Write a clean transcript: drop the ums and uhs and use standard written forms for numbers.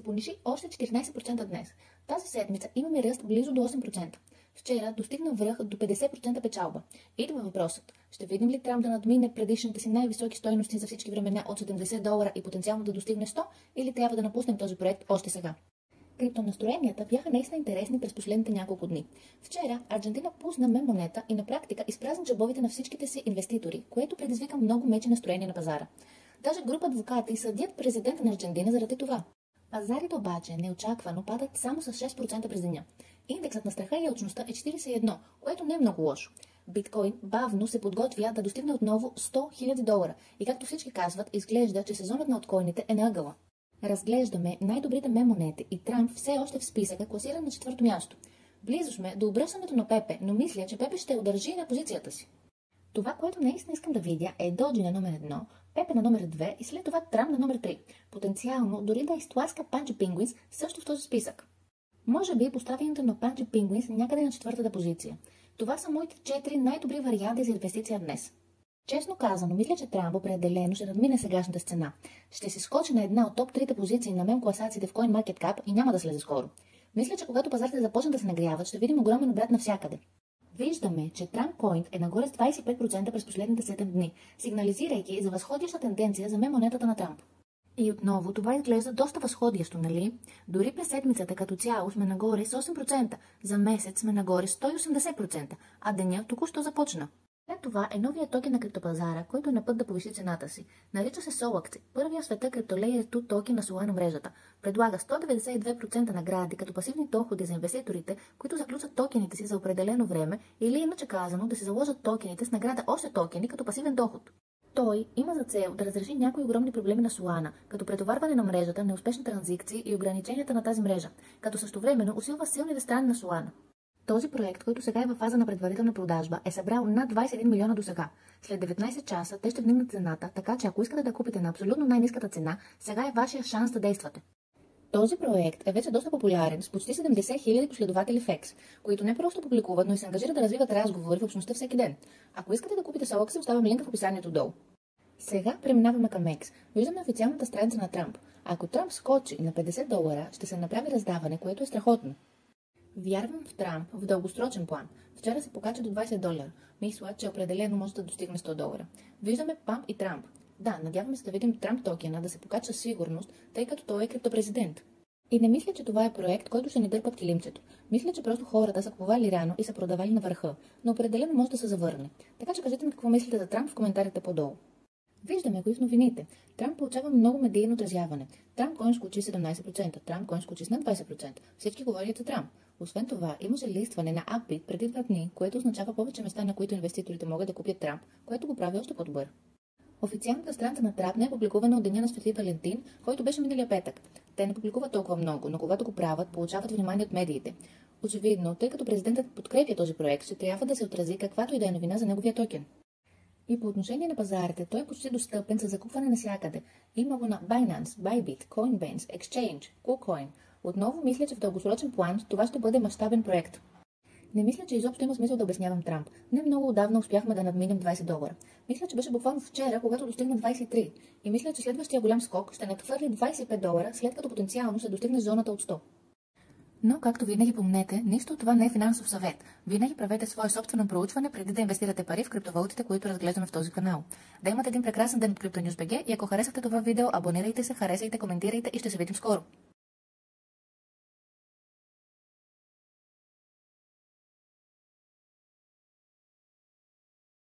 понижи още 14% днес. Тази седмица имаме ръст близо до 8%. Вчера достигна връх до 50% печалба. Идва въпросът. Ще видим ли Трамп да надмине предишните си най-високи стойности за всички времена от $70 и потенциално да достигне 100, или трябва да напуснем този проект още сега? Криптонастроенията бяха наистина интересни през последните няколко дни. Вчера Аржентина пусна мем монета и на практика изпразни джобовете на всичките си инвеститори, което предизвика много мечи настроения на пазара. Даже група адвокати съдят президента на Аржентина заради това. Пазарите обаче неочаквано падат само с 6% през деня. Индексът на страха и алчността е 41, което не е много лошо. Биткоин бавно се подготвя да достигне отново $100,000 и както всички казват, изглежда, че сезонът на откойните е на ъгъла. Разглеждаме най-добрите мем монети и Трамп все още в списъка, класиран на 4-то място. Близо сме до обръщането на Пепе, но мисля, че Пепе ще удържи на позицията си. Това, което наистина искам да видя, е Доджи на номер 1, Пепе на номер 2 и след това Трамп на номер 3. Потенциално дори да изтласка Панчи Пингуинс също в този списък. Може би поставянето на Панчи Пингуинс някъде на 4-та позиция. Това са моите 4 най-добри варианти за инвестиция днес. Честно казано, мисля, че Трамп определено ще надмине сегашната сцена. Ще се скочи на една от топ 3 позиции на мем класациите в CoinMarketCap и няма да слезе скоро. Мисля, че когато пазарите започнат да се нагряват, ще видим огромен обрат навсякъде. Виждаме, че Trump Coin е нагоре с 25% през последните 7 дни, сигнализирайки за възходяща тенденция за мем монетата на Трамп. И отново това изглежда доста възходящо, нали? Дори през седмицата като цяло сме нагоре с 8%, за месец сме нагоре с 180%, а деня току-що започна. След това е новия токен на криптопазара, който е на път да повиши цената си. Нарича се Solacti, първия в света криптолеер 2 токен на Solana мрежата. Предлага 192% награди като пасивни доходи за инвеститорите, които заключат токените си за определено време, или иначе казано да се заложат токените с награда още токени като пасивен доход. Той има за цел да разреши някои огромни проблеми на Solana, като претоварване на мрежата, неуспешни транзакции и ограниченията на тази мрежа, като същевременно усилва силните страни на Solana. Този проект, който сега е във фаза на предварителна продажба, е събрал над 21 милиона до сега. След 19 часа те ще вдигнат цената, така че ако искате да купите на абсолютно най-ниската цена, сега е вашия шанс да действате. Този проект е вече доста популярен, с почти 70 000 последователи в X, които не просто публикуват, но и се ангажират да развиват разговори в общността всеки ден. Ако искате да купите Solacti, оставям линка в описанието долу. Сега преминаваме към X. Виждаме официалната страница на Трамп. Ако Трамп скочи на $50, ще се направи раздаване, което е страхотно. Вярвам в Трамп в дългосрочен план. Вчера се покача до $20. Мисля, че определено може да достигне $100. Виждаме Памп и Трамп. Да, надяваме се да видим Трамп токена да се покача със сигурност, тъй като той е криптопрезидент. И не мисля, че това е проект, който ще ни дърпат килимчето. Мисля, че просто хората са купували рано и са продавали на върха, но определено може да се завърне. Така че кажете ми какво мислите за Трамп в коментарите по-долу. Виждаме го и в новините. Трамп получава много медийно отразяване. Трамп Coin скочи 17%, Трамп Coin скочи с над 20%. Всички говорят за Трамп. Освен това, имаше листване на Upbit преди 2 дни, което означава повече места, на които инвеститорите могат да купят Трамп, което го прави още по-добър. Официалната страница на Трамп не е публикувана от деня на Светли Валентин, който беше миналия петък. Те не публикуват толкова много, но когато го правят, получават внимание от медиите. Очевидно, тъй като президентът подкрепя този проект, ще трябва да се отрази каквато и да е новина за неговия токен. И по отношение на пазарите, той е почти достъпен за закупване навсякъде. Има го на Binance, Bybit, Coinbase, Exchange, KuCoin. Отново мисля, че в дългосрочен план това ще бъде мащабен проект. Не мисля, че изобщо има смисъл да обяснявам Трамп. Не много отдавна успяхме да надминем $20. Мисля, че беше буквално вчера, когато достигна 23. И мисля, че следващия голям скок ще надхвърли $25, след като потенциално ще достигне зоната от 100. Но, както винаги помнете, нищо от това не е финансов съвет. Винаги правете свое собствено проучване преди да инвестирате пари в криптовалутите, които разглеждаме в този канал. Да имате един прекрасен ден от CryptoNews.bg и ако харесахте това видео, абонирайте се, харесайте, коментирайте и ще се видим скоро.